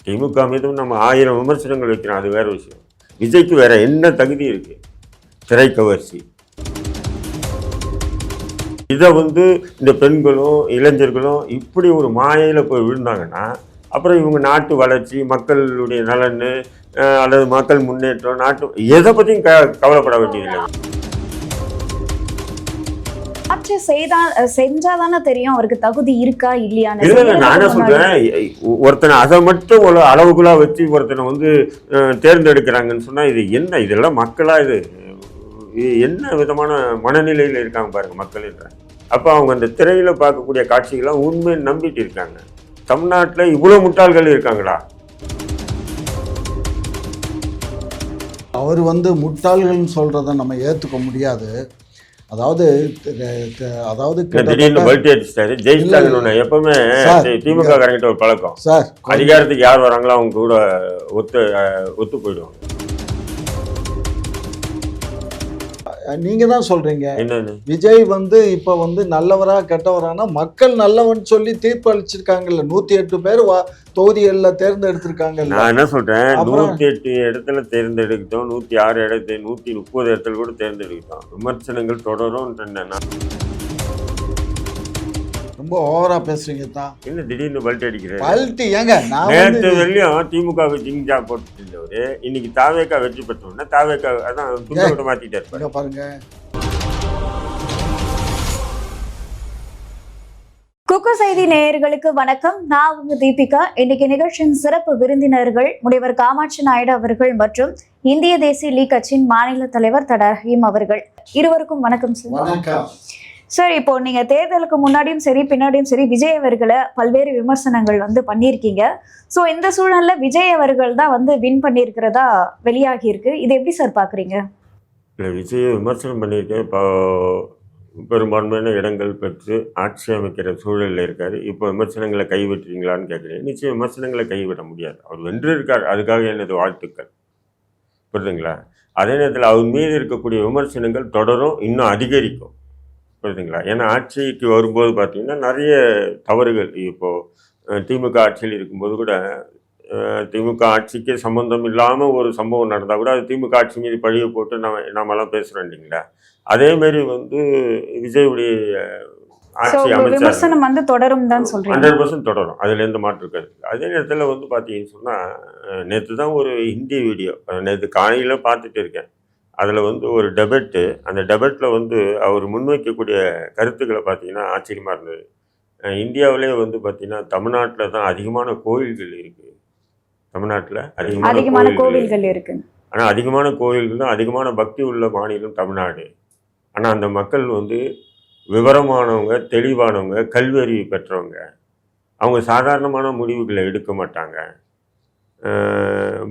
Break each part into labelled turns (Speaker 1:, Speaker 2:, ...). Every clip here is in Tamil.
Speaker 1: திமுக மீதும் நம்ம 1000 விமர்சனங்கள் வைக்கிறோம், அது வேற விஷயம். விஜய்க்கு வேற என்ன தகுதி இருக்கு? திரைக்கவர்ச்சி. இதை இந்த பெண்களும் இளைஞர்களும் இப்படி ஒரு மாயையில் போய் விழுந்தாங்கன்னா அப்புறம் இவங்க நாட்டு வளர்ச்சி, மக்களுடைய நலன் அல்லது மக்கள் முன்னேற்றம், நாட்டு எதை பற்றியும் கவலைப்பட வேண்டியதில்லை.
Speaker 2: ஆட்சி செஞ்சாதானே தெரியும் அவருக்கு தகுதி இருக்கா இல்லையான்னு.
Speaker 1: இல்லை, நான் என்ன சொல்றேன், ஒருத்தனை அதை மட்டும் ஒரு அளவுக்குள்ளா வச்சு ஒருத்தனை தேர்ந்தெடுக்கிறாங்கன்னு சொன்னா இது என்ன? இதெல்லாம் மக்களா? இது என்ன விதமான மனநிலையில் இருக்காங்க பாருங்க மக்கள் என்ற. அப்போ அவங்க அந்த திரையில பார்க்கக்கூடிய காட்சிகள்லாம் உண்மையை நம்பிட்டு இருக்காங்க. தமிழ்நாட்டில் இவ்வளோ முட்டாள்கள் இருக்காங்களா?
Speaker 3: அவர் முட்டாள்கள்னு சொல்றதை நம்ம ஏற்றுக்க முடியாது. அதாவது
Speaker 1: திடீர்னு பல்ட்டி அடிச்சிட்டாரு ஜெயிச்சிட்டாங்கன்னு எப்பவுமே திமுக காரங்கிட்ட ஒரு பழக்கம். சார், அதிகாரத்துக்கு யார் வராங்களோ அவங்க கூட ஒத்து போயிடுவாங்க.
Speaker 3: நீங்க தான் சொல்றீங்க விஜய் இப்ப நல்லவரா கெட்டவரானா மக்கள் நல்லவன் சொல்லி தீர்ப்பு அளிச்சிருக்காங்கல்ல. 108 பேர் தொகுதிகள்ல தேர்ந்தெடுத்திருக்காங்க.
Speaker 1: நான் என்ன சொல்றேன், 108 இடத்துல தேர்ந்தெடுக்கிட்டோம், 106 இடத்துல 130 இடத்துல கூட தேர்ந்தெடுக்கிட்டோம். விமர்சனங்கள் தொடரும்.
Speaker 3: ரொம்ப ஓவரா பேசுறீங்க தான்.
Speaker 1: என்ன திடீர்னு பல்ட்டி அடிக்கிறேன்?
Speaker 3: பல்ட்டி ஏங்க?
Speaker 1: நேற்று வெளியும் திமுக ஜிங்ஜா போட்டு இருந்தவரு இன்னைக்கு தாவேக்கா வெற்றி பெற்றோம்னா தாவேக்கா அதான் துண்டை மாத்திட்டே இருப்பாங்க
Speaker 3: பாருங்க.
Speaker 2: குக்கு செய்தி நேயர்களுக்கு வணக்கம். நான் உங்க தீபிகா. இன்னைக்கு நிகழ்ச்சியின் சிறப்பு விருந்தினர்கள் முனைவர் காமாட்சி நாயுடு அவர்கள் மற்றும் இந்திய தேசிய லீக் கட்சியின் மாநில தலைவர் தட ரஹீம் அவர்கள். இருவருக்கும் வணக்கம் சார். சார், இப்போ நீங்க தேர்தலுக்கு முன்னாடியும் சரி பின்னாடியும் சரி விஜய் அவர்களை பல்வேறு விமர்சனங்கள் பண்ணியிருக்கீங்க. ஸோ இந்த சூழல்ல விஜய் அவர்கள் தான் வின் பண்ணியிருக்கிறதா வெளியாகி இருக்கு. இது எப்படி சார் பாக்குறீங்க?
Speaker 1: இல்லை, விஜயை விமர்சனம் பண்ணியிருக்கேன். இப்போ பெரும்பான்மையான இடங்கள் பெற்று ஆட்சி அமைக்கிற சூழலில் இருக்காரு. இப்போ விமர்சனங்களை கைவிட்டுறீங்களான்னு கேட்குறேன். நிச்சயம் விமர்சனங்களை கைவிட முடியாது. அவர் வென்று இருக்கார், அதுக்காக எனது வாழ்த்துக்கள். புரியுதுங்களா? அதே நேரத்தில் அவர் மீது இருக்கக்கூடிய விமர்சனங்கள் தொடரும், இன்னும் அதிகரிக்கும். புரியுதுங்களா? ஏன்னா ஆட்சிக்கு வரும்போது பார்த்தீங்கன்னா நிறைய தவறுகள். இப்போது திமுக ஆட்சியில் இருக்கும்போது கூட திமுக ஆட்சிக்கு சம்மந்தம் இல்லாமல் ஒரு சம்பவம் நடந்தால் கூட அது திமுக ஆட்சி மீது பழியை போட்டு நாமெல்லாம் பேசுகிறோம் இல்லைங்களா? அதேமாரி விஜயுடைய ஆட்சி
Speaker 2: அமைச்சர் தொடரும் தான் சொல்றேன்.
Speaker 1: 100% தொடரும், அதில் எந்த மாற்று கருத்து. அதே நேரத்தில் பார்த்தீங்கன்னு சொன்னால் நேற்று தான் ஒரு ஹிந்தி வீடியோ நேற்று காலையில் பார்த்துட்டு இருக்கேன். அதில் ஒரு டெபேட்டு. அந்த டெபேட்டில் அவர் முன்வைக்கக்கூடிய கருத்துக்களை பார்த்தீங்கன்னா ஆச்சரியமாக இருந்தது. இந்தியாவிலே பார்த்தீங்கன்னா தமிழ்நாட்டில் தான் அதிகமான கோயில்கள் இருக்குது. தமிழ்நாட்டில் அதிகமான கோவில்கள் இருக்குது. ஆனால் அதிகமான கோயில்களும் அதிகமான பக்தி உள்ள மாநிலம் தமிழ்நாடு. ஆனால் அந்த மக்கள் விவரமானவங்க, தெளிவானவங்க, கல்வி அறிவு பெற்றவங்க. அவங்க சாதாரணமான முடிவுகளை எடுக்க மாட்டாங்க.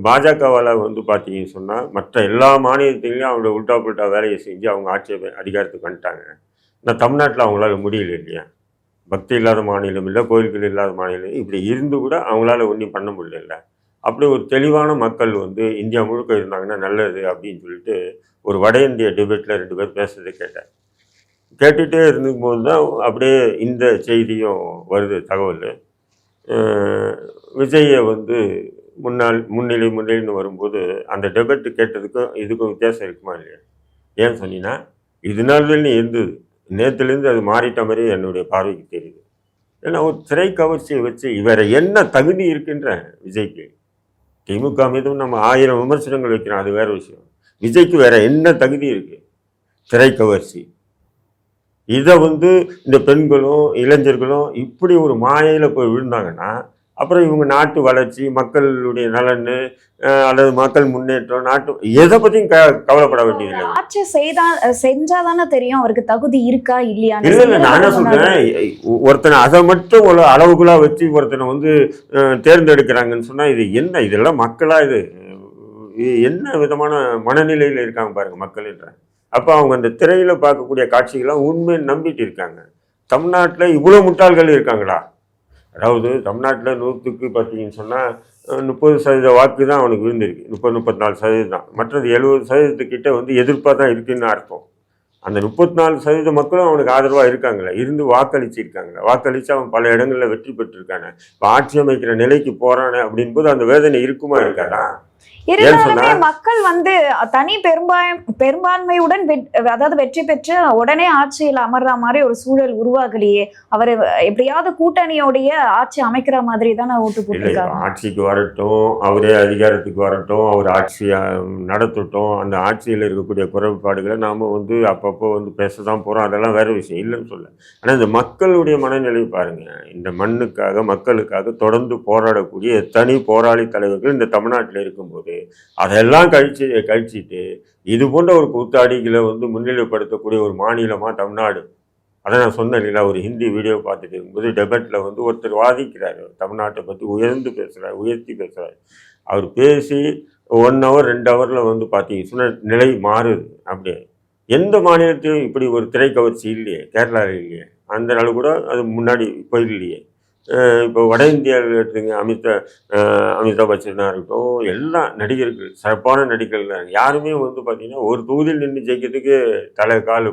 Speaker 1: பாஜகவால் பார்த்தீங்கன்னு சொன்னால் மற்ற எல்லா மாநிலத்திலையும் அவங்க உல்டா புல்டா வேலையை செஞ்சு அவங்க ஆட்சி அதிகாரத்துக்கு வந்துட்டாங்க. ஆனால் தமிழ்நாட்டில் அவங்களால முடியல இல்லையா? பக்தி இல்லாத மாநிலம் இல்லை, கோயில்கள் இல்லாத மாநிலம், இப்படி இருந்து கூட அவங்களால ஒன்றும் பண்ண முடியல. அப்படி ஒரு தெளிவான மக்கள் இந்தியா முழுக்க இருந்தாங்கன்னா நல்லது அப்படின்னு சொல்லிட்டு ஒரு வட இந்திய டிபேட்டில் 2 பேர் பேசுறதை கேட்டேன். கேட்டுகிட்டே இருக்கும்போது தான் அப்படியே இந்த செய்தியும் வருது தகவல். விஜயை முன்னிலைன்னு வரும்போது அந்த டெபேட்டு கேட்டதுக்கும் இதுக்கும் வித்தியாசம் இருக்குமா இல்லையா? ஏன்னு சொன்னீங்கன்னா இது நாள் வரையும் இருந்தது, நேற்றுலேருந்து அது மாறிட்ட மாதிரி என்னுடைய பார்வைக்கு தெரியுது. ஏன்னா ஒரு திரை கவர்ச்சியை வச்சு வேற என்ன தகுதி இருக்குன்ற விஜய்க்கு? திமுக மீதும் நம்ம 1000 விமர்சனங்கள் வைக்கிறோம், அது வேற விஷயம். விஜய்க்கு வேற என்ன தகுதி இருக்கு? திரை கவர்ச்சி. இதை இந்த பெண்களும் இளைஞர்களும் இப்படி ஒரு மாயையில் போய் விழுந்தாங்கன்னா அப்புறம் இவங்க நாட்டு வளர்ச்சி, மக்களுடைய நலன் அல்லது மக்கள் முன்னேற்றம், நாட்டு எதை பற்றியும் கவலைப்பட வேண்டியதில்லை.
Speaker 2: ஆட்சி செஞ்சாதானே தெரியும் அவருக்கு தகுதி இருக்கா இல்லையான்னு.
Speaker 1: இல்லை, நான் என்ன சொல்றேன், ஒருத்தனை அதை மட்டும் ஒரு அளவுக்குள்ளா வச்சு ஒருத்தனை தேர்ந்தெடுக்கிறாங்கன்னு சொன்னால் இது என்ன? இதெல்லாம் மக்களா? இது என்ன விதமான மனநிலையில் இருக்காங்க பாருங்க மக்கள் என்ற. அப்போ அவங்க அந்த திரையில் பார்க்கக்கூடிய காட்சிகள்லாம் உண்மையை நம்பிட்டு இருக்காங்க. தமிழ்நாட்டில் இவ்வளோ முட்டாள்கள் இருக்காங்களா? அதாவது தமிழ்நாட்டில் 100க்கு பார்த்தீங்கன்னு சொன்னால் 30% வாக்கு தான் அவனுக்கு விழுந்திருக்கு. 30-34% தான். மற்றது 70% எதிர்ப்பாக தான் இருக்குதுன்னு அர்த்தம். அந்த 34% மக்களும் அவனுக்கு ஆதரவாக இருக்காங்களே, இருந்து வாக்களிச்சிருக்காங்களே, வாக்களித்து அவன் பல இடங்களில் வெற்றி பெற்றிருக்கானே. இப்போ ஆட்சி அமைக்கிற நிலைக்கு போகிறானே அப்படின்போது அந்த வேதனை இருக்குமா இருக்காதா?
Speaker 2: இருந்தாலுமே மக்கள் தனி பெரும்பான்மையுடன் அதாவது வெற்றி பெற்று உடனே ஆட்சியில் அமர்ற மாதிரி ஒரு சூழல் உருவாகலையே. அவர் எப்படியாவது கூட்டணியோடைய ஆட்சி அமைக்கிற மாதிரி தானே ஓட்டு போட்டிருக்காங்க.
Speaker 1: ஆட்சிக்கு வரட்டும், அவரே அதிகாரத்துக்கு வரட்டும், அவர் ஆட்சியை நடத்தட்டும். அந்த ஆட்சியில் இருக்கக்கூடிய குறைபாடுகளை நாம் அப்பப்போ பேசதான் போகிறோம். அதெல்லாம் வேறு விஷயம் இல்லைன்னு சொல்ல. ஆனால் இந்த மக்களுடைய மனநிலை பாருங்கள். இந்த மண்ணுக்காக மக்களுக்காக தொடர்ந்து போராடக்கூடிய எத்தனை போராளி தலைவர்கள் இந்த தமிழ்நாட்டில் இருக்கும்போது அதெல்லாம் கழிச்சிட்டு இது போன்ற ஒரு கூத்தாடிகளை முன்னிலைப்படுத்தக்கூடிய ஒரு மாநிலமா தமிழ்நாடு. அதை நான் சொன்னேன் இல்லைங்களா, ஒரு ஹிந்தி வீடியோ பார்த்துட்டு இருக்கும்போது டெபேட்டில் ஒருத்தர் வாதிக்கிறார், தமிழ்நாட்டை பற்றி உயர்த்தி பேசுகிறார். அவர் பேசி 1 hour 2 hourல பார்த்தீங்கன்னா நிலை மாறுது. அப்படியே எந்த மாநிலத்திலும் இப்படி ஒரு திரைக்கவர்ச்சி இல்லையே, கேரளாவில் இல்லையே, அந்த நாள் கூட அது முன்னாடி போயிடலையே. இப்போ வட இந்தியாவில் எடுத்துங்க, அமிதாப் பச்சனாக இருக்கட்டும், எல்லா நடிகர்கள் சிறப்பான நடிகர்கள் யாருமே பார்த்தீங்கன்னா ஒரு தொகுதியில் நின்று ஜெயிக்கிறதுக்கு கால்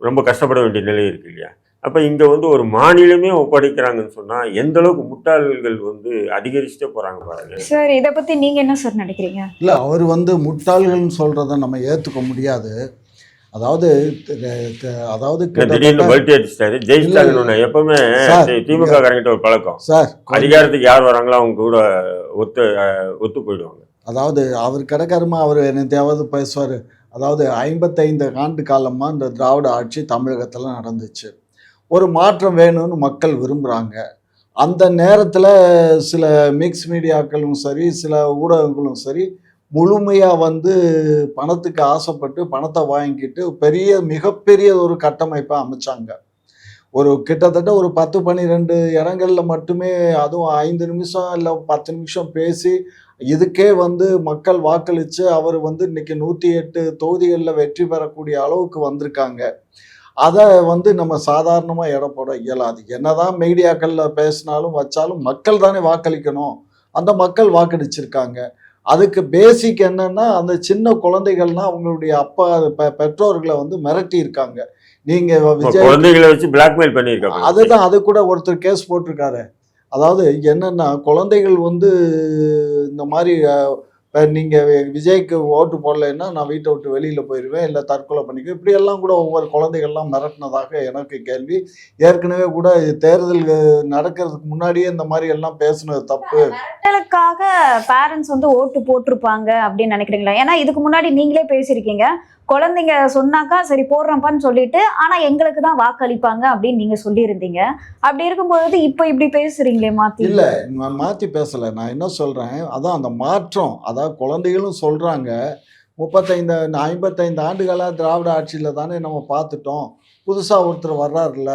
Speaker 1: ரொம்ப கஷ்டப்பட வேண்டிய நிலை இருக்கு இல்லையா. அப்போ இங்கே ஒரு மாநிலமே ஒப்படைக்கிறாங்கன்னு சொன்னால் எந்த அளவுக்கு முட்டாள்கள் அதிகரிச்சுட்டே போகிறாங்க பாருங்க.
Speaker 2: சார் இதை பற்றி நீங்கள் என்ன சார் நினைக்கிறீங்க?
Speaker 3: இல்லை, அவர் முட்டாள்கள்னு சொல்கிறத நம்ம ஏற்றுக்க முடியாது. அதாவது
Speaker 1: திடீர்னு பல்ட்டி அடிச்சிட்டாரு ஜெயிச்சிட்டாங்கன்னு எப்பவுமே திமுக காரங்கிட்ட ஒரு பழக்கம்
Speaker 3: சார்.
Speaker 1: அதிகாரத்துக்கு யார் வராங்களோ அவங்க கூட ஒத்து போயிடுவாங்க.
Speaker 3: அதாவது அவர் கிடக்காருமா, அவர் என்னத்தையாவது பேசுவார். அதாவது 55 ஆண்டு காலமாக இந்த திராவிட ஆட்சி தமிழகத்தில் நடந்துச்சு. ஒரு மாற்றம் வேணும்னு மக்கள் விரும்புகிறாங்க. அந்த நேரத்தில் சில மிக்ஸ் மீடியாக்களும் சரி, சில ஊடகங்களும் சரி, முழுமையாக பணத்துக்கு ஆசைப்பட்டு பணத்தை வாங்கிட்டு மிகப்பெரிய ஒரு கட்டமைப்பை அமைச்சாங்க. கிட்டத்தட்ட ஒரு 10-12 இடங்களில் மட்டுமே, அதுவும் 5 நிமிஷம் இல்லை 10 நிமிஷம் பேசி இதுக்கே மக்கள் வாக்களித்து அவர் இன்னைக்கு 108 தொகுதிகளில் வெற்றி பெறக்கூடிய அளவுக்கு வந்திருக்காங்க. அதை நம்ம சாதாரணமாக எடை போட இயலாது. என்னதான் மீடியாக்களில் பேசினாலும் வச்சாலும் மக்கள் தானே வாக்களிக்கணும். அந்த மக்கள் வாக்களிச்சிருக்காங்க. அதுக்கு பேசிக் என்னன்னா, அந்த சின்ன குழந்தைகள்னா அவங்களுடைய அப்பா பெற்றோர்களை மிரட்டி இருக்காங்க. நீங்க
Speaker 1: குழந்தைகளை வச்சு பிளாக்மெயில் பண்ணியிருக்காங்க.
Speaker 3: அதுதான், அது கூட ஒருத்தர் கேஸ் போட்டிருக்காரு. அதாவது என்னன்னா, குழந்தைகள் இந்த மாதிரி நீங்கள் விஜய்க்கு ஓட்டு போடலைன்னா நான் வீட்டை விட்டு வெளியில் போயிடுவேன், இல்லை தற்கொலை பண்ணிக்குவேன், இப்படியெல்லாம் கூட ஒவ்வொரு குழந்தைகள்லாம் மிரட்டினதாக எனக்கு கேள்வி. ஏற்கனவே கூட தேர்தல் நடக்கிறதுக்கு முன்னாடியே இந்த மாதிரி எல்லாம் பேசுனது தப்பு.
Speaker 2: மிரட்டலுக்காக பேரண்ட்ஸ் ஓட்டு போட்டிருப்பாங்க அப்படின்னு நினைக்கிறீங்களா? ஏன்னா இதுக்கு முன்னாடி நீங்களே பேசியிருக்கீங்க, குழந்தைங்க சொன்னாக்கா சரி போடுறப்பான்னு சொல்லிட்டு ஆனா எங்களுக்கு தான் வாக்களிப்பாங்க அப்படின்னு நீங்க சொல்லியிருந்தீங்க. அப்படி இருக்கும்போது இப்போ இப்படி பேசுறீங்களே மாத்தி?
Speaker 3: இல்ல, நான் மாத்தி பேசல. நான் என்ன சொல்றேன், அதான் அந்த மாற்றம். அதாவது குழந்தைகளும் சொல்றாங்க, 55 ஆண்டுகளா திராவிட ஆட்சியில தானே நம்ம பார்த்துட்டோம், புதுசா ஒருத்தர் வர்றாருல்ல,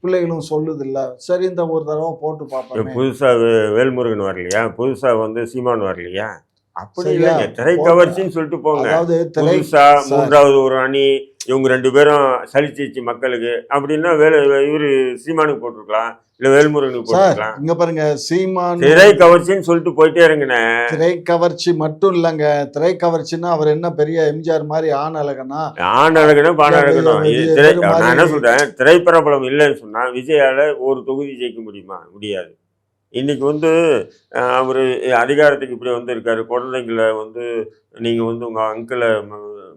Speaker 3: பிள்ளைகளும் சொல்லுது இல்ல, சரி இந்த ஒரு தடவை போட்டு பார்ப்போம்.
Speaker 1: புதுசா வேல்முருகன் வரலையா, புதுசா சீமான் வரலையா, அப்படி இல்லைங்க, திரை கவர்ச்சின்னு சொல்லிட்டு போங்க.
Speaker 3: அதாவது
Speaker 1: புதுசா 3வது ஒரு அணி இவங்க 2 பேரும் சலிச்சிச்சு மக்களுக்கு அப்படின்னா இவரு சீமானுக்கு போட்டிருக்கலாம், இல்ல வேல்முருகனுக்கு போட்டிருக்கலாம்.
Speaker 3: இங்க பாருங்க, சீமான்
Speaker 1: திரை கவர்ச்சின்னு சொல்லிட்டு போயிட்டே இருங்கண்ணே.
Speaker 3: திரை கவர்ச்சி மட்டும் இல்லைங்க. திரை கவர்ச்சின்னா அவர் என்ன பெரிய எம்ஜிஆர் மாதிரி ஆண் அழகனா
Speaker 1: பான அழகணும். நான் என்ன சொல்றேன், திரைப்பரபலம் இல்லைன்னு சொன்னா விஜயால ஒரு தொகுதி ஜெயிக்க முடியுமா? முடியாது. இன்னைக்கு அவர் அதிகாரத்துக்கு இப்படி இருக்காரு. குழந்தைங்களை நீங்கள் உங்கள் அங்கிளை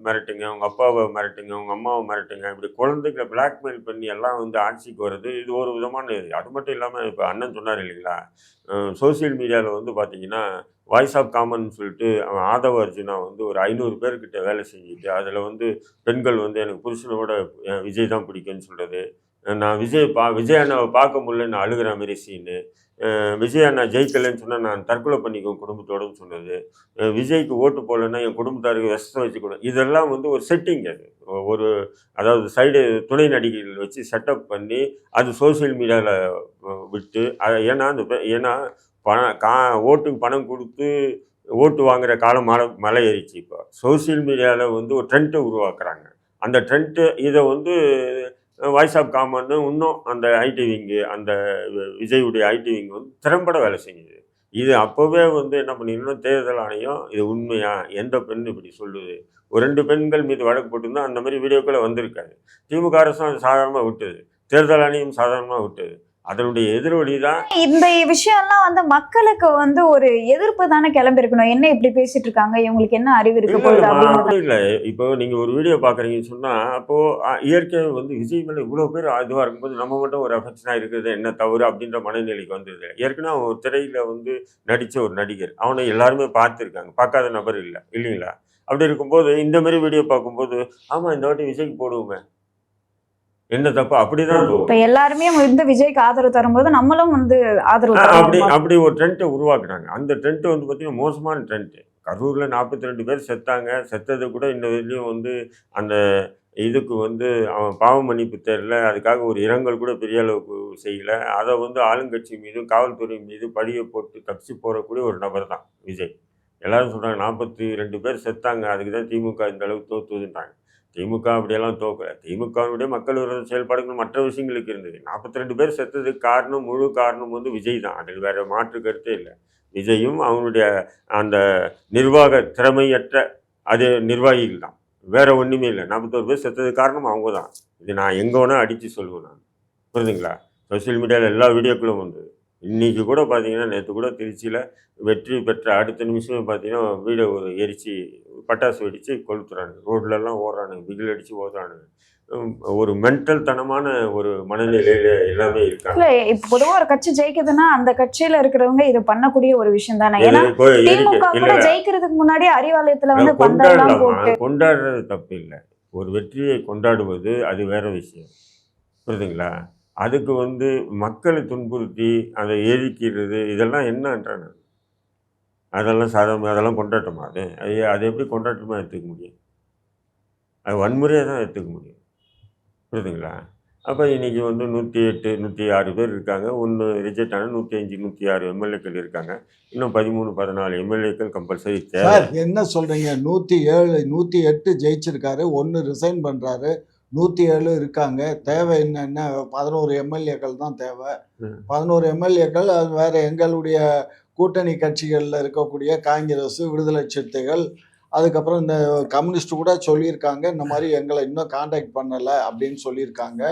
Speaker 1: மிரட்டுங்க, உங்கள் அப்பாவை மிரட்டுங்க, உங்கள் அம்மாவை மிரட்டுங்க, இப்படி குழந்தைகளை பிளாக்மெயில் பண்ணி எல்லாம் ஆட்சிக்கு வருது. இது ஒரு விதமான இது. அது மட்டும் இல்லாமல் இப்போ அண்ணன் சொன்னார் இல்லைங்களா, சோசியல் மீடியாவில் பார்த்தீங்கன்னா வாய்ஸ் ஆஃப் காமன் சொல்லிட்டு அவன் ஆதவ அர்ஜுனா ஒரு 500 பேர்கிட்ட வேலை செஞ்சுட்டு அதில் பெண்கள் எனக்கு புருஷனோட விஜய் தான் பிடிக்குன்னு சொல்கிறது, நான் விஜய் அண்ணாவை பார்க்க முடியல நான் அழுகிற மாதிரி சீனு, விஜய் அண்ணா ஜெயிக்கலைன்னு சொன்னால் நான் தற்கொலை பண்ணிக்குவேன் குடும்பத்தோடுன்னு சொன்னது, விஜய்க்கு ஓட்டு போடலைன்னா என் குடும்பத்தாருக்கு விஷம் வச்சுக்கணும், இதெல்லாம் ஒரு செட்டிங். அது அதாவது சைடு துணை நடிகைகள் வச்சு செட்டப் பண்ணி அது சோசியல் மீடியாவில் விட்டு ஏன்னா ஓட்டுக்கு பணம் கொடுத்து ஓட்டு வாங்குகிற காலம் மலை ஏறிச்சு. இப்போ சோசியல் மீடியாவில் ஒரு ட்ரெண்ட்டை உருவாக்குறாங்க. அந்த ட்ரெண்ட்டு இதை வாய்ஸ் ஆஃப் காமன் இன்னும் அந்த ஐடி விங்கு, அந்த விஜயுடைய ஐடி விங் திறம்பட வேலை செஞ்சுது. இது அப்போவே வந்து என்ன பண்ணிடணும், தேர்தல் ஆணையம் இது உண்மையா, எந்த பெண் இப்படி சொல்லுது, ஒரு 2 பெண்கள் மீது வழக்கு போட்டிருந்தா அந்த மாதிரி வீடியோக்களை வந்திருக்காது. திமுக அரசும் அது சாதாரணமாக விட்டது, தேர்தல் ஆணையம் சாதாரணமாக விட்டது. அதனுடைய எதிரொலி தான்
Speaker 2: இந்த விஷயம்லாம் வந்து மக்களுக்கு வந்து ஒரு எதிர்ப்பு தானே கிளம்பி இருக்கணும். என்ன இப்படி பேசிட்டு இருக்காங்க, இவங்களுக்கு என்ன அறிவு இருக்க போகுது அப்படின்னு.
Speaker 1: அப்படி இல்லை. இப்போ நீங்கள் ஒரு வீடியோ பார்க்குறீங்கன்னு சொன்னால், அப்போது இயற்கை வந்து விஜய் மேலே இவ்வளோ பேர் இதுவாக இருக்கும்போது நம்ம மட்டும் ஒரு அஃபெக்ஷனாக இருக்கிறது என்ன தவறு அப்படின்ற மனநிலைக்கு வந்தது. ஏற்கனவே அவன் ஒரு திரையில் வந்து நடித்த ஒரு நடிகர், அவனை எல்லாருமே பார்த்துருக்காங்க, பார்க்காத நபர் இல்லை இல்லைங்களா? அப்படி இருக்கும்போது இந்த மாதிரி வீடியோ பார்க்கும்போது ஆமாம் இந்த வாட்டி விஜய்க்கு போடுவோமே, என்ன தப்பு, அப்படிதான்
Speaker 2: இப்ப
Speaker 1: தோணும்.
Speaker 2: எல்லாருமே வந்து விஜய்க்கு ஆதரவு தரும்போது நம்மளும் வந்து ஆதரவு
Speaker 1: அப்படி
Speaker 2: தரணும்.
Speaker 1: அப்படி ஒரு ட்ரெண்ட்டை உருவாக்குனாங்க. அந்த ட்ரெண்ட் வந்து பார்த்தீங்கன்னா மோசமான ட்ரெண்ட்டு. கரூரில் 42 பேர் செத்தாங்க. செத்தது கூட இன்ன வரையிலும் வந்து அந்த இதுக்கு வந்து அவன் பாவ மன்னிப்பு தேடல. அதுக்காக ஒரு இரங்கல் கூட பெரிய அளவுக்கு செய்யல. அதை வந்து ஆளுங்கட்சி மீதும் காவல்துறை மீது பழிய போட்டு தப்பிச்சு போறக்கூடிய ஒரு நபர் தான் விஜய். எல்லாரும் சொல்றாங்க 42 பேர் செத்தாங்க, அதுக்கு தான் திமுக இந்த அளவுக்கு தோத்துதுன்றாங்க. திமுக அப்படியெல்லாம் தோக்கல. திமுகவினுடைய மக்கள் விரோத செயல்பாடுகள் மற்ற விஷயங்களுக்கு இருந்தது. 42 பேர் செத்ததுக்கு காரணம், முழு காரணம் வந்து விஜய் தான். அதில் வேற மாற்று கருத்தே இல்லை. விஜயும் அவனுடைய அந்த நிர்வாக திறமையற்ற அது நிர்வாகிகள் தான், வேற ஒன்றுமே இல்லை. 41 பேர் செத்ததுக்கு காரணம் அவங்க தான். இது நான் எங்கே வேணால் அடித்து சொல்லுவேன் நான். புரியுதுங்களா? சோசியல் மீடியாவில் எல்லா வீடியோக்களும் வந்தது. இன்றைக்கி கூட பார்த்தீங்கன்னா, நேற்று கூட திருச்சியில் வெற்றி பெற்ற அடுத்த நிமிஷமே பார்த்தீங்கன்னா வீடை எரித்து பட்டாசு வெடித்து கொளுத்துறானுங்க, ரோட்லலாம் ஓடுறானுங்க, பிகில் அடித்து ஓடுறானுங்க. ஒரு மென்டல் தனமான ஒரு மனநிலையில் எல்லாமே இருக்காங்க.
Speaker 2: இல்ல இப்ப பொதுவா ஒரு கட்சி ஜெயிக்குதுன்னா அந்த கட்சியில இருக்கிறவங்க இது பண்ணக்கூடிய ஒரு விஷயம் தானே. ஏன்னா திமுக கூட ஜெயிக்கிறதுக்கு முன்னாடி அறிவாலயத்துல வந்து பந்தெல்லாம் போட்டு
Speaker 1: கொண்டாடுறது தப்பு இல்லை. ஒரு வெற்றியை கொண்டாடுவது அது வேற விஷயம். புரியுதுங்களா? அதுக்கு வந்து மக்களை துன்புறுத்தி அதை எரிக்கிறது இதெல்லாம் என்னன்றாங்க. அதெல்லாம் சாதாரண, அதெல்லாம் கொண்டாட்டமா? அது எப்படி கொண்டாட்டமாக எடுத்துக்க முடியும்? அது வன்முறையாக தான் எடுத்துக்க முடியும். புரியுதுங்களா? அப்போ இன்றைக்கி வந்து 108 106 பேர் இருக்காங்க. ஒன்று ரிஜெக்ட் ஆனால் 105 106 எம்எல்ஏக்கள் இருக்காங்க. இன்னும் 13 14 எம்எல்ஏக்கள் கம்பல்சரி தேவை.
Speaker 3: சார் என்ன சொல்றீங்க? 107 108 ஜெயிச்சிருக்காரு, 1 ரிசைன் பண்றாரு, 107 இருக்காங்க. தேவை என்ன 11 எம்எல்ஏக்கள் தான் தேவை. 11 எம்எல்ஏக்கள் அது வேற எங்களுடைய கூட்டணி கட்சிகளில் இருக்கக்கூடிய காங்கிரஸ், விடுதலை சிறுத்தைகள், அதுக்கப்புறம் இந்த கம்யூனிஸ்ட் கூட சொல்லியிருக்காங்க, இந்த மாதிரி எங்களை இன்னும் காண்டாக்ட் பண்ணலை அப்படின்னு சொல்லியிருக்காங்க.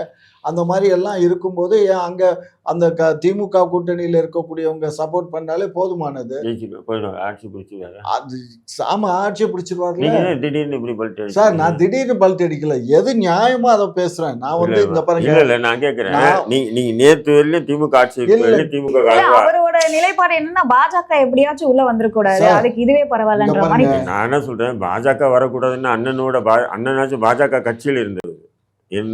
Speaker 3: அந்த மாதிரி எல்லாம் இருக்கும்போது ஏன் அங்கே அந்த திமுக கூட்டணியில் இருக்கக்கூடியவங்க சப்போர்ட் பண்ணாலே போதுமானது.
Speaker 1: ஆட்சி பிடிச்சி
Speaker 3: அது ஆமாம், ஆட்சியை பிடிச்சிருவாரு.
Speaker 1: திடீர்னு இப்படி பல்ட்
Speaker 3: சார், நான் திடீர்னு பல்ட் அடிக்கல, எது நியாயமா அதை பேசுறேன். நான் வந்து இந்த பாருங்க,
Speaker 1: இல்ல நான் கேட்கிறேன், நீங்க நேத்து வரையிலும் திமுக ஆட்சி திமுக
Speaker 2: அவரோட நிலைப்பாடு என்னன்னா பாஜக எப்படியாச்சும் உள்ள வந்துடக்கூடாது, அதுக்கு இதுவே பரவாயில்லன்ற மாதிரி.
Speaker 1: நான் என்ன சொல்றேன், பாஜக வரக்கூடாதுன்னு அண்ணனாச்சும் பாஜக கட்சியில் இருந்தது.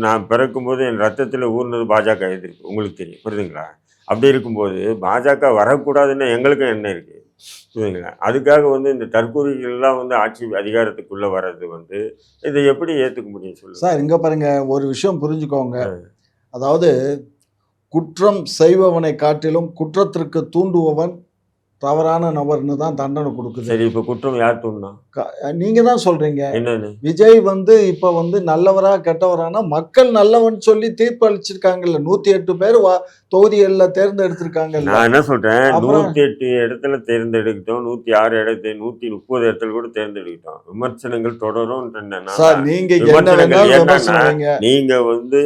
Speaker 1: நான் பிறக்கும்போது என் ரத்தத்தில் ஊர்னது பாஜக எதிர்ப்பு, உங்களுக்கு தெரியும். புரியுதுங்களா? அப்படி இருக்கும்போது பாஜக வரக்கூடாதுன்னு எங்களுக்கும் என்ன இருக்குது? புரியுதுங்களா? அதுக்காக வந்து இந்த தற்கூரிகள்லாம் வந்து ஆட்சி அதிகாரத்துக்குள்ளே வர்றது வந்து இதை எப்படி ஏற்றுக்க முடியும் சொல்லுங்க
Speaker 3: சார். இங்கே பாருங்க, ஒரு விஷயம் புரிஞ்சுக்கோங்க. அதாவது குற்றம் செய்பவனை காட்டிலும் குற்றத்திற்கு தூண்டுபவன் தவறான நபர்னு தான் தண்டனை கொடுக்குது.
Speaker 1: சரி, இப்போ குற்றம் யார் தூண்டா?
Speaker 3: நீங்க தான் சொல்றீங்க.
Speaker 1: என்னன்னு?
Speaker 3: விஜய் வந்து இப்ப வந்து நல்லவரா கெட்டவரானா மக்கள் நல்லவன் சொல்லி தீர்ப்பு அளிச்சிருக்காங்கல்ல. 108 பேர் தொகுதிகளில் தேர்ந்தெடுத்திருக்காங்கல்ல.
Speaker 1: நான் என்ன சொல்றேன், 108 இடத்துல தேர்ந்தெடுக்கிட்டோம், 106 இடத்துல 130 இடத்துல கூட தேர்ந்தெடுக்கிட்டோம். விமர்சனங்கள் தொடரும்.
Speaker 3: சார், நீங்க
Speaker 1: நீங்க வந்து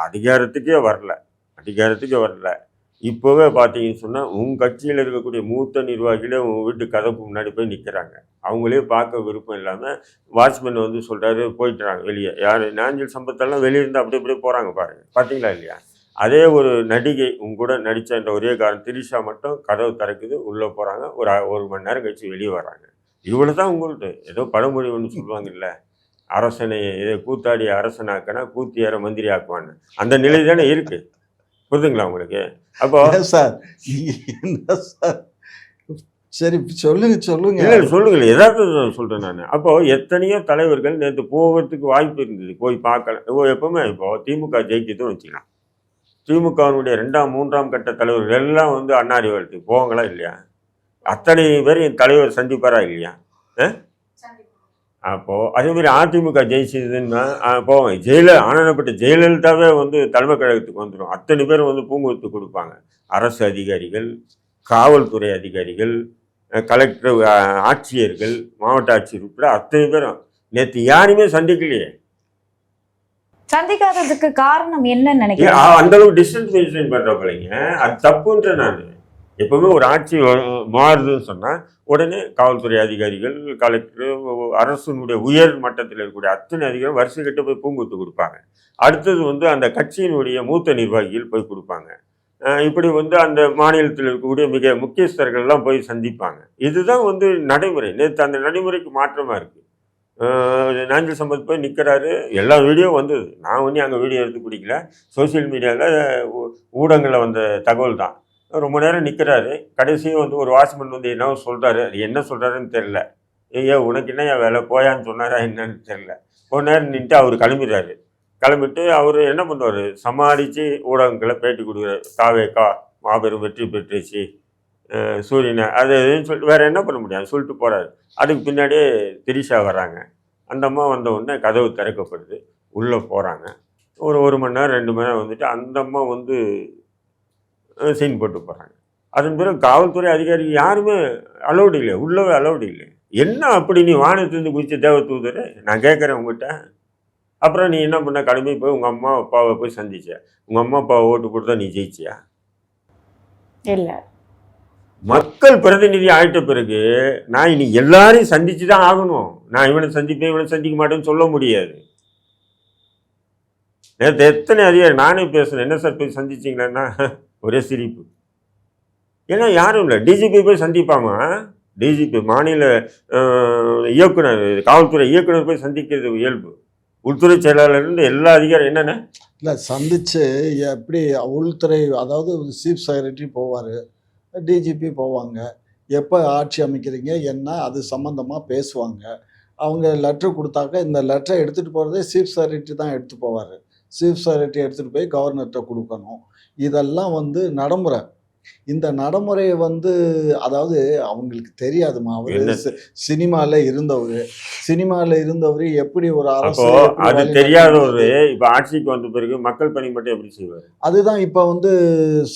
Speaker 1: அதிகாரத்துக்கே வரல. இப்போவே பார்த்தீங்கன்னு சொன்னால் உங்கள் கட்சியில் இருக்கக்கூடிய மூத்த நிர்வாகிகளே உங்கள் வீட்டு கதவுக்கு முன்னாடி போய் நிற்கிறாங்க. அவங்களே பார்க்க விருப்பம் இல்லாமல் வாட்ச்மேன் வந்து சொல்கிறாரு போயிட்டுறாங்க வெளியே. யார் நாஞ்சில் சம்பத்தெல்லாம் வெளியிருந்து அப்படியே போகிறாங்க பாருங்கள். பார்த்தீங்களா இல்லையா? அதே ஒரு நடிகை உங்க கூட நடித்த இந்த ஒரே காரணம் திரிஷா மட்டும் கதவு திறக்குது, உள்ளே போகிறாங்க, ஒரு மணி நேரம் கழிச்சு வெளியே வராங்க. இவ்வளோ தான் உங்கள்கிட்ட. ஏதோ பழமொழி ஒன்று சொல்லுவாங்கல்ல, அரசனை கூத்தாடி அரசனாக்கனா கூத்தியார மந்திரி ஆக்குவான்னு. அந்த நிலை தானே இருக்குது. புரியுதுங்களா உங்களுக்கு? அப்போ
Speaker 3: சார் என்ன சார், சரி சொல்லுங்க
Speaker 1: சொல்லுங்கள், ஏதாவது சொல்கிறேன் நான். அப்போது எத்தனையோ தலைவர்கள் நேற்று போகிறதுக்கு வாய்ப்பு இருந்தது, போய் பார்க்கல. எப்பவுமே இப்போது திமுக ஜெயிக்கிறதுன்னு வச்சுக்கலாம், திமுகவினுடைய 2ஆம் 3ஆம் கட்ட தலைவர்கள் எல்லாம் வந்து அண்ணாரி வாழ்த்துக்கு போவாங்களா இல்லையா? அத்தனை பேர் என் தலைவர் சந்திப்பாரா இல்லையா? அப்போது அதேமாதிரி அதிமுக ஜெயிச்சதுன்னா போவாங்க. ஆனப்பட்ட ஜெயலலிதாவே வந்து தலைமை கழகத்துக்கு வந்துடும். அத்தனை பேர் வந்து பூங்குத்து கொடுப்பாங்க. அரசு அதிகாரிகள், காவல்துறை அதிகாரிகள், கலெக்டர், ஆட்சியர்கள், மாவட்ட ஆட்சியர் உட்பட அத்தனை பேரும் நேற்று யாருமே சந்திக்கலையே.
Speaker 2: சந்திக்காததுக்கு காரணம் என்னன்னு நினைக்கிறேன்?
Speaker 1: அந்த அளவுக்கு டிஸ்டன்ஸ் மெயின்டைன் பண்றப்பலைங்க அது தப்புன்ற. நான் எப்பவுமே ஒரு ஆட்சி மாறுதுன்னு சொன்னா உடனே காவல்துறை அதிகாரிகள், கலெக்டர், அரசுனுடைய உயர் மட்டத்தில் இருக்கக்கூடிய அத்தனை அதிகாரிகள் வருஷம் கிட்ட போய் பூங்குத்து கொடுப்பாங்க. அடுத்தது அந்த அந்த மூத்த நிர்வாகிகள் போய் கொடுப்பாங்க. இப்படி அந்த மாநிலத்தில் இருக்கக்கூடிய மிக முக்கியஸ்தர்கள்லாம் போய் சந்திப்பாங்க. இதுதான் நடைமுறை. நேற்று அந்த நடைமுறைக்கு மாற்றமா இருக்கு. நாஞ்சில் சம்பத் போய் நிற்கிறாரு, எல்லா வீடியோ வந்தது. நான் அங்கே வீடியோ எடுத்து பிடிக்கல, சோசியல் மீடியாவில் ஊடகங்களில் வந்த தகவல் தான். ரொம்ப நேரம் நிற்கிறாரு. கடைசியும் ஒரு வாட்ச்மேன் என்ன சொல்கிறாரு, அது என்ன சொல்கிறாருன்னு தெரில. உனக்கு என்ன வேலை போயான்னு சொன்னாரா என்னன்னு தெரில. ஒரு நேரம் நின்றுட்டு அவர் கிளம்பிடுறாரு. கிளம்பிட்டு அவர் என்ன பண்ணுவார், சமாளித்து ஊடகங்களை பேட்டி கொடுக்குறாரு. தாவேக்கா மாபெரும் வெற்றி பெற்றுச்சு, சூரியனை அது எதுன்னு சொல்லிட்டு வேறு என்ன பண்ண முடியாது சொல்லிட்டு போகிறாரு. அதுக்கு பின்னாடியே திரிஷா வராங்க. அந்த அம்மா வந்த உடனே கதவு திறக்கப்படுது, உள்ளே போகிறாங்க. ஒரு மணி நேரம் 2 மணி நேரம் அந்த அம்மா சீன் போட்டு போகிறாங்க. அதன் பிறகு காவல்துறை அதிகாரிகள் யாருமே அலௌடு இல்லை, உள்ளவே அலௌடு இல்லை. என்ன அப்படி நீ வானத்துலேருந்து குதிச்ச தேவ தூதர், நான் கேட்குறேன் உங்கள்கிட்ட. அப்புறம் நீ என்ன பண்ண, கிளம்பி போய் உங்கள் அம்மா அப்பாவை போய் சந்திச்ச, உங்கள் அம்மா அப்பாவை ஓட்டு போட்டு தான் நீ ஜெயிச்சியா?
Speaker 2: இல்லை.
Speaker 1: மக்கள் பிரதிநிதி ஆயிட்ட பிறகு நான் இனி எல்லாரையும் சந்திச்சு தான் ஆகணும். நான் இவனை சந்திப்பேன் இவனை சந்திக்க மாட்டேன்னு சொல்ல முடியாது. நேற்று எத்தனை அதிகாரி நானே பேசுனேன், என்ன சார் போய் சந்திச்சிங்களேன்னா ஒரே சிரிப்பு. ஏன்னா யாரும் இல்லை. டிஜிபி போய் சந்திப்பாமா? டிஜிபி மாநில இயக்குனர், காவல்துறை இயக்குனர் போய் சந்திக்கிறது இயல்பு. உள்துறை செயலாளர்லேருந்து எல்லா அதிகாரம் என்னென்ன
Speaker 3: இல்லை சந்திச்சு எப்படி உள்துறை, அதாவது சீஃப் செக்ரட்டரி போவார், டிஜிபி போவாங்க. எப்போ ஆட்சி அமைக்கிறீங்க என்ன அது சம்மந்தமாக பேசுவாங்க. அவங்க லெட்ரு கொடுத்தாக்க இந்த லெட்டரை எடுத்துகிட்டு போகிறதே சீஃப் செக்ரட்டரி தான் எடுத்து போவார். சீஃப் செக்ரட்டரி எடுத்துகிட்டு போய் கவர்னர்கிட்ட கொடுக்கணும். இதெல்லாம் நடைமுறை. இந்த நடைமுறையை அதாவது அவங்களுக்கு தெரியாதுமா. அவர் சினிமாவில் இருந்தவர் எப்படி ஒரு அரசு
Speaker 1: அது தெரியாதவர் இப்போ ஆட்சிக்கு வந்த பிறகு மக்கள் பணி மட்டும் எப்படி செய்வார்?
Speaker 3: அதுதான் இப்போ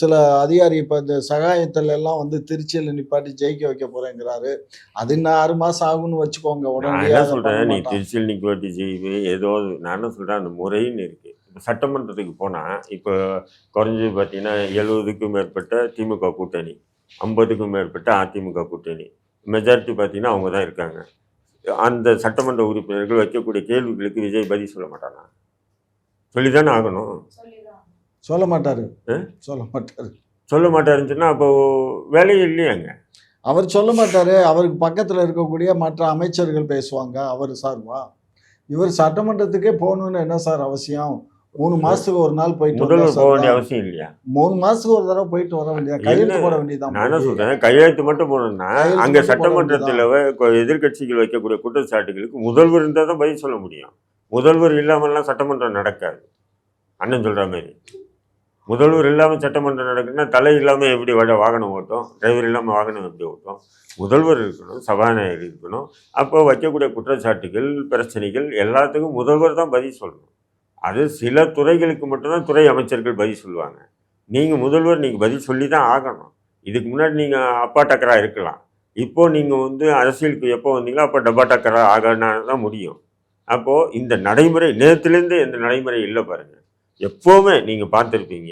Speaker 3: சில அதிகாரி இப்போ இந்த சகாயத்தில் எல்லாம் திருச்சியில் நிப்பாட்டி ஜெயிக்க வைக்க போறேங்கிறாரு. அது இன்னும் 6 மாதம் ஆகும்னு வச்சுக்கோங்க. உடனே
Speaker 1: என்ன சொல்கிறேன், நீ திருச்சியில் நிப்பாட்டி ஜெயிவே ஏதோ நான் என்ன சொல்கிறேன், அந்த முறைன்னு இருக்குது. இப்போ சட்டமன்றத்துக்கு போனால் இப்போ குறைஞ்சி பார்த்தீங்கன்னா 70க்கும் மேற்பட்ட திமுக கூட்டணி, 50க்கும் மேற்பட்ட அதிமுக கூட்டணி, மெஜாரிட்டி பார்த்தீங்கன்னா அவங்க தான் இருக்காங்க. அந்த சட்டமன்ற உறுப்பினர்கள் வைக்கக்கூடிய கேள்விகளுக்கு விஜய் பதில் சொல்ல மாட்டானா? சொல்லிதானே ஆகணும்.
Speaker 3: சொல்ல மாட்டார்.
Speaker 1: சொல்ல மாட்டாருன்னு சொன்னால் அப்போ வேலையே இல்லையாங்க.
Speaker 3: அவர் சொல்ல மாட்டார். அவருக்கு பக்கத்தில் இருக்கக்கூடிய மற்ற அமைச்சர்கள் பேசுவாங்க அவர் சார்பா. இவர் சட்டமன்றத்துக்கே போகணுன்னு என்ன சார் அவசியம்? 3 மாசத்துக்கு ஒரு நாள் போயிட்டு
Speaker 1: முதல்வர் போக வேண்டிய அவசியம் இல்லையா?
Speaker 3: 3 மாசத்துக்கு ஒரு தடவை போயிட்டு வர வேண்டிய, கையெழுத்து போட வேண்டியதான்.
Speaker 1: நான் என்ன சொல்றேன், கையெழுத்து மட்டும் போடணும்னா அங்க சட்டமன்றத்தில் எதிர்கட்சிகள் வைக்கக்கூடிய குற்றச்சாட்டுகளுக்கு முதல்வர் இருந்தால் தான் பதில் சொல்ல முடியும். முதல்வர் இல்லாமல்லாம் சட்டமன்றம் நடக்காது. அண்ணன் சொல்ற மாதிரி முதல்வர் இல்லாமல் சட்டமன்றம் நடக்குன்னா தலை இல்லாமல் எப்படி வாகனம் ஓட்டும், டிரைவர் இல்லாமல் வாகனம் எப்படி ஓட்டும்? முதல்வர் இருக்கணும், சபாநாயகர் இருக்கணும். அப்போ வைக்கக்கூடிய குற்றச்சாட்டுகள், பிரச்சனைகள் எல்லாத்துக்கும் முதல்வர் தான் பதில் சொல்லணும். அது சில துறைகளுக்கு மட்டும்தான் துறை அமைச்சர்கள் பதில் சொல்லுவாங்க. நீங்கள் முதல்வர் நீங்கள் பதில் சொல்லி தான் ஆகணும். இதுக்கு முன்னாடி நீங்கள் அப்பா டக்கரா இருக்கலாம். இப்போது நீங்கள் அரசியலுக்கு எப்போ வந்தீங்களோ அப்போ டப்பா டக்கரா ஆகனா தான் முடியும். அப்போது இந்த நடைமுறை நேற்றுலேருந்து எந்த நடைமுறை இல்லை பாருங்கள். எப்போவுமே நீங்கள் பார்த்துருப்பீங்க,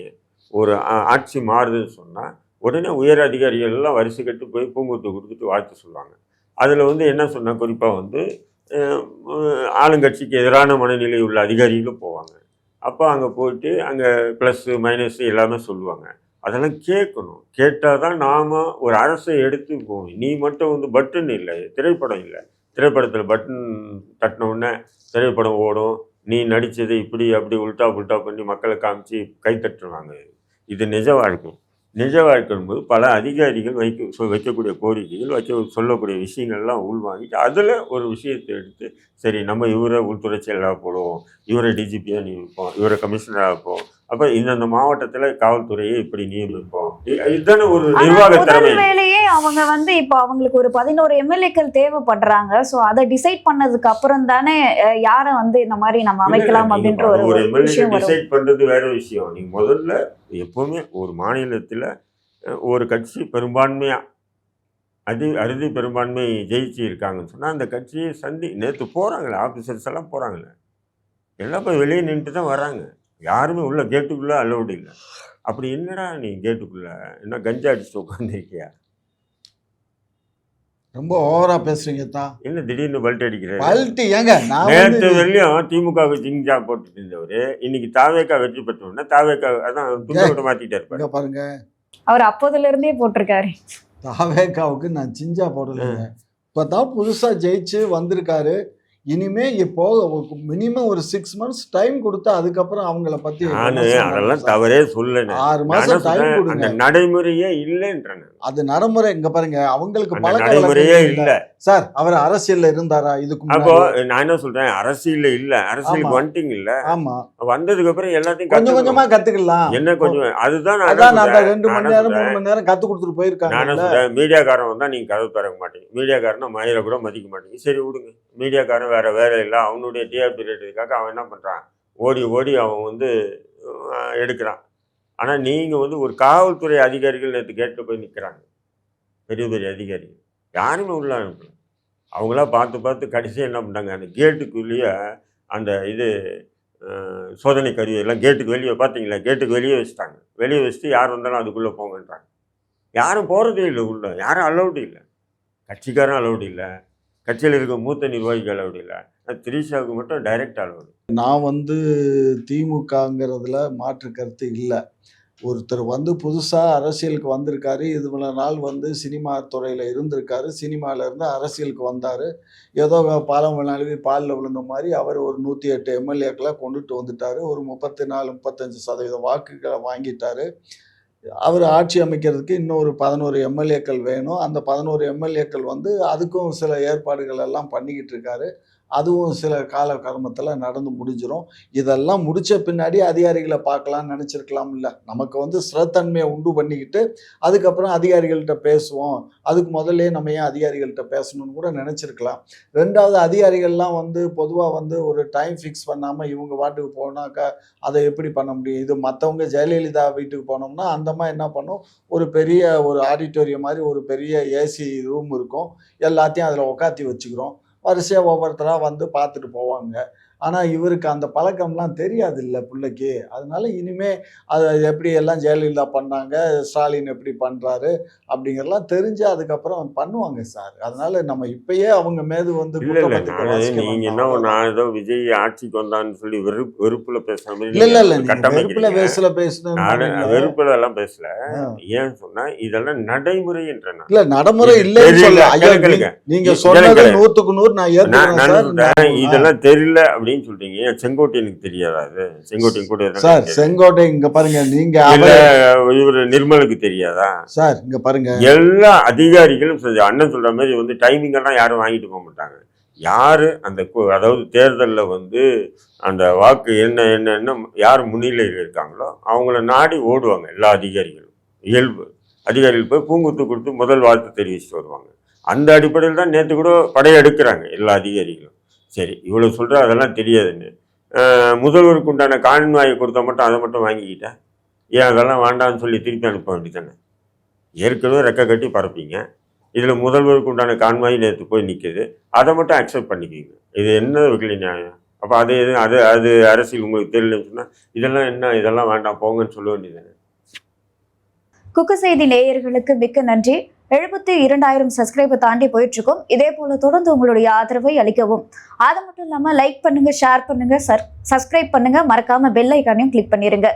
Speaker 1: ஒரு ஆட்சி மாறுதுன்னு சொன்னால் உடனே உயர் அதிகாரிகள் எல்லாம் வரிசை கட்டு போய் பூங்குத்து கொடுத்துட்டு வாழ்த்து சொல்லுவாங்க. அதில் என்ன சொன்னால் குறிப்பாக ஆளுங்கட்சிக்கு எதிரான மனநிலை உள்ள அதிகாரிகளும் போவாங்க. அப்போ அங்கே போயிட்டு அங்கே ப்ளஸ்ஸு மைனஸு எல்லாமே சொல்லுவாங்க. அதெல்லாம் கேட்கணும். கேட்டால் தான் நாம் ஒரு அரசை எடுத்து போவோம். நீ மட்டும் பட்டன் இல்லை, திரைப்படம் இல்லை. திரைப்படத்தில் பட்டன் தட்டின உடனே திரைப்படம் ஓடும். நீ நடித்ததை இப்படி அப்படி உல்ட்டா புல்ட்டா பண்ணி மக்களை காமிச்சு கை தட்டுவாங்க. இது நிஜ வாழ்க்கை. நிஜ வாழ்க்கைங்கும்போது பல அதிகாரிகள் வைக்கக்கூடிய கோரிக்கைகள், சொல்லக்கூடிய விஷயங்கள்லாம் உள்வாங்கிட்டு அதில் ஒரு விஷயத்தை எடுத்து சரி நம்ம இவரை உள்துறை செயலாக போடுவோம், இவரை டிஜிபியாக நியமிப்போம், இவரை கமிஷனராக இருப்போம், அப்போ இந்தந்த மாவட்டத்தில் காவல்துறையை இப்படி நியமிப்போம். இதுதானே ஒரு நிர்வாக திறமை.
Speaker 2: வேலையே அவங்க இப்போ அவங்களுக்கு ஒரு 11 எம்எல்ஏக்கள் தேவைப்படுறாங்க. ஸோ அதை டிசைட் பண்ணதுக்கு அப்புறம் தானே யாரை இந்த மாதிரி நம்ம அமைக்கலாம் அப்படின்ற ஒரு
Speaker 1: எம்எல்ஏ டிசைட் பண்ணுறது வேற விஷயம். நீங்கள் முதல்ல எப்போவுமே ஒரு மாநிலத்தில் ஒரு கட்சி பெரும்பான்மையாக அறுதி பெரும்பான்மை ஜெயிச்சு இருக்காங்கன்னு சொன்னால் அந்த கட்சியை நேற்று போகிறாங்களே, ஆஃபீஸர்ஸ் எல்லாம் போகிறாங்களே, எல்லாம் போய் வெளியே நின்றுட்டு தான் வராங்க. யாருமே உள்ள கேட்டுக்குள்ளே அலௌடு இல்லை. அப்படி என்னடா நீ கேட்டுக்குள்ளே என்ன கஞ்சா அடிச்சுட்டு உட்காந்துருக்கியா?
Speaker 3: ரொம்ப ஓவரா பேசுறீங்க தான்.
Speaker 1: என்ன திடீர்னு பல்ட் அடிக்கிறேன்?
Speaker 3: பல்ட்டி ஏங்க, நான்
Speaker 1: நேற்று வெளியும் திமுகவுக்கு ஜிங்ஜா போட்டுட்டு இருந்தவர் இன்னைக்கு தாவேக்கா வெற்றி பெற்றோன்னா தாவேக்கா அதான் துண்டை மாற்றிட்டே இருப்பாரு.
Speaker 3: இங்க பாருங்க,
Speaker 2: அவர் அப்போதுல இருந்தே போட்டிருக்காரு.
Speaker 3: தாவேக்காவுக்கு நான் சிஞ்சா போடலைங்க. இப்பதான் புதுசா ஜெயிச்சு வந்திருக்காரு. இனிமே இப்போ மினிமம் ஒரு 6 months டைம் கொடுத்தா அதுக்கப்புறம் அவங்கள பத்தி
Speaker 1: நானு அதெல்லாம் தவறே சொல்ல.
Speaker 3: 6 மாசம் டைம்
Speaker 1: அந்த
Speaker 3: கொடுங்க.
Speaker 1: நடைமுறையே இல்லைன்றேன்.
Speaker 3: அது நடைமுறை. இங்க பாருங்க, அவங்களுக்கு
Speaker 1: அந்த
Speaker 3: பழக்க
Speaker 1: நடைமுறையே
Speaker 3: வழக்கம்
Speaker 1: இல்ல.
Speaker 3: சார். அவர் அரசியல்ல இருந்தாரா இதுக்கு
Speaker 1: அப்போ
Speaker 3: முன்னாடி?
Speaker 1: நான் என்ன சொல்றேன், அரசியல்ல இல்ல, அரசியலுக்கு
Speaker 3: ஆமா.
Speaker 1: வந்துட்டீங்க இல்ல,
Speaker 3: ஆமா,
Speaker 1: வந்ததுக்கு அப்புறம் எல்லாத்தையும்
Speaker 3: கொஞ்சம் கொஞ்சமா கத்துக்கலாம்.
Speaker 1: என்ன கொஞ்சம் அதுதான் நான்
Speaker 3: அதான் நான்
Speaker 1: சொல்றேன்.
Speaker 3: 2 மணி நேரம் 3 மணி நேரம் கத்து கொடுத்துட்டு
Speaker 1: நான்
Speaker 3: போயிருக்காங்க.
Speaker 1: என்ன சொல்றேன், மீடியாக்காரன் வந்தா நீங்க கதவு திறக்க மாட்டீங்க, மீடியாக்காரனை மயில கூட மதிக்க மாட்டீங்க. சரி விடுங்க, மீடியாக்காரன் வேற வேலை இல்லை, அவனுடைய டிஆர்பி ரேட்டுக்காக அவன் என்ன பண்றான், ஓடி ஓடி அவன் எடுக்கிறான். ஆனா நீங்க ஒரு காவல்துறை அதிகாரிகள் நேற்று கேட்டு போய் நிற்கிறாங்க, பெரிய பெரிய அதிகாரிகள் யாருமே உள்ள அனுப்பல. அவங்களா பார்த்து பார்த்து கடைசியாக என்ன பண்ணாங்க, அந்த கேட்டுக்குள்ளேயே அந்த சோதனை கருவி எல்லாம் கேட்டுக்கு வெளியே பார்த்தீங்களா, கேட்டுக்கு வெளியே வச்சுட்டாங்க. வெளியே வச்சுட்டு யார் வந்தாலும் அதுக்குள்ளே போங்கன்றாங்க. யாரும் போகிறதே இல்லை உள்ள, யாரும் அலௌடு இல்லை. கட்சிக்காரன் அலௌடு இல்லை, கட்சியில் இருக்க மூத்த நிர்வாகிகள் அலௌடு இல்லை, திரிஷாவுக்கு மட்டும் டைரக்ட் அலௌடு.
Speaker 3: நான் திமுகங்கிறதுல மாற்று கருத்து இல்லை. ஒருத்தர் புதுசாக அரசியலுக்கு வந்திருக்காரு. இவ்வளோ நாள் சினிமா துறையில் இருந்திருக்காரு. சினிமாவிலேருந்து அரசியலுக்கு வந்தார். ஏதோ பாலம் நழுவி பாலில் விழுந்த மாதிரி அவர் ஒரு 108 எம்எல்ஏக்களை கொண்டுட்டு வந்துட்டார். ஒரு 34-35% வாக்குகளை வாங்கிட்டார். அவர் ஆட்சி அமைக்கிறதுக்கு இன்னும் ஒரு 11 எம்எல்ஏக்கள் வேணும். அந்த 11 எம்எல்ஏக்கள் அதுக்கும் சில ஏற்பாடுகள் எல்லாம் பண்ணிக்கிட்டு இருக்காரு. அதுவும் சில கால கர்மத்தில் நடந்து முடிஞ்சிடும். இதெல்லாம் முடித்த பின்னாடி அதிகாரிகளை பார்க்கலான்னு நினச்சிருக்கலாம். இல்லை, நமக்கு ஸ்திரத்தன்மையை உண்டு பண்ணிக்கிட்டு அதுக்கப்புறம் அதிகாரிகள்கிட்ட பேசுவோம், அதுக்கு முதல்ல நம்ம ஏன் அதிகாரிகள்கிட்ட பேசணும்னு கூட நினச்சிருக்கலாம். ரெண்டாவது, அதிகாரிகள்லாம் பொதுவாக ஒரு டைம் ஃபிக்ஸ் பண்ணாமல் இவங்க வாட்டுக்கு போனாக்கா அதை எப்படி பண்ண முடியும்? இது மற்றவங்க ஜெயலலிதா வீட்டுக்கு போனோம்னா அந்த மாதிரி என்ன பண்ணும், ஒரு பெரிய ஆடிட்டோரியம் மாதிரி ஒரு பெரிய ஏசி ரூம் இருக்கும், எல்லாத்தையும் அதில் உட்காத்தி வச்சுக்கிறோம், வரிசையாக ஒவ்வொருத்தராக பார்த்துட்டு போவாங்க. ஆனால் இவருக்கு அந்த பழக்கம்லாம் தெரியாது இல்லை பிள்ளைக்கு. அதனால இனிமே அதை எப்படி எல்லாம் ஜெயலலிதா பண்ணாங்க, ஸ்டாலின் எப்படி பண்ணுறாரு அப்படிங்கிறலாம் தெரிஞ்சு அதுக்கப்புறம் பண்ணுவாங்க சார். அதனால நம்ம இப்பயே அவங்க மீது
Speaker 1: நீங்க என்ன நான் ஏதோ விஜய் ஆட்சிக்கு வந்தான்னு சொல்லி வெறுப்புல பேசுற
Speaker 3: இல்லை வெறுப்புல பேசணும்.
Speaker 1: வெறுப்புல எல்லாம் பேசல. ஏன்னு சொன்னா இதெல்லாம் நடைமுறை என்ற
Speaker 3: இல்ல நடைமுறை இல்லைன்னு சொல்ல. நீங்க சொன்னது 100க்கு 100 நான் ஏத்துக்கிறேன்.
Speaker 1: இதெல்லாம் தெரியல அப்படின்னு சொல்றீங்க. செங்கோட்டையனுக்கு தெரியாதா? அது செங்கோட்டையன் கூட
Speaker 3: சார், செங்கோட்டை இங்க பாருங்க, நீங்க
Speaker 1: இவரு நிர்மலுக்கு தெரியாதா
Speaker 3: சார்? இங்க பாருங்க,
Speaker 1: எல்லா அதிகாரிகளும் அண்ணன் சொல்ற மாதிரி டைமிங் எல்லாம் யாரும் வாங்கிட்டு போக மாட்டாங்க. யாரு அந்த அதாவது தேர்தலில் அந்த வாக்கு என்ன யார் முன்னிலையில் இருக்காங்களோ அவங்கள நாடி ஓடுவாங்க எல்லா அதிகாரிகளும். இயல்பு அதிகாரிகள் போய் பூங்குத்து கொடுத்து முதல் வாழ்த்து தெரிவிச்சுட்டு வருவாங்க. அந்த அடிப்படையில் தான் நேற்று கூட படையெடுக்கிறாங்க எல்லா அதிகாரிகளும். சரி, இவ்வளோ சொல்கிற அதெல்லாம் தெரியாதுன்னு முதல்வருக்கு உண்டான கான்வாயை கொடுத்தா மட்டும் அதை மட்டும் வாங்கிக்கிட்டேன். ஏன் அதெல்லாம் வேண்டாம்னு சொல்லி திருப்பி அனுப்ப வேண்டியதானே? ஏற்கனவே ரெக்கை கட்டி பரப்பீங்க, இதில் முதல்வருக்கு உண்டான கான்வாய் நேற்று போய் நிற்கிது, அதை மட்டும் அக்செப்ட் பண்ணிக்கிங்க. இது என்ன வகையில் நியாயம்? அப்போ அது அரசியல் உங்களுக்கு தெரியலன்னு சொன்னால் இதெல்லாம் வேண்டாம் போங்கன்னு சொல்ல வேண்டியதானே?
Speaker 2: குக்கு செய்தி நேயர்களுக்கு மிக்க நன்றி. 72,000 சப்ஸ்கிரைபர் தாண்டி போயிட்டு இருக்கோம். இதே போல தொடர்ந்து உங்களுடைய ஆதரவை அளிக்கவும். அது மட்டும் இல்லாம லைக் பண்ணுங்க, ஷேர் பண்ணுங்க, சப்ஸ்கிரைப் பண்ணுங்க, மறக்காம பெல் ஐக்கானையும் கிளிக் பண்ணிருங்க.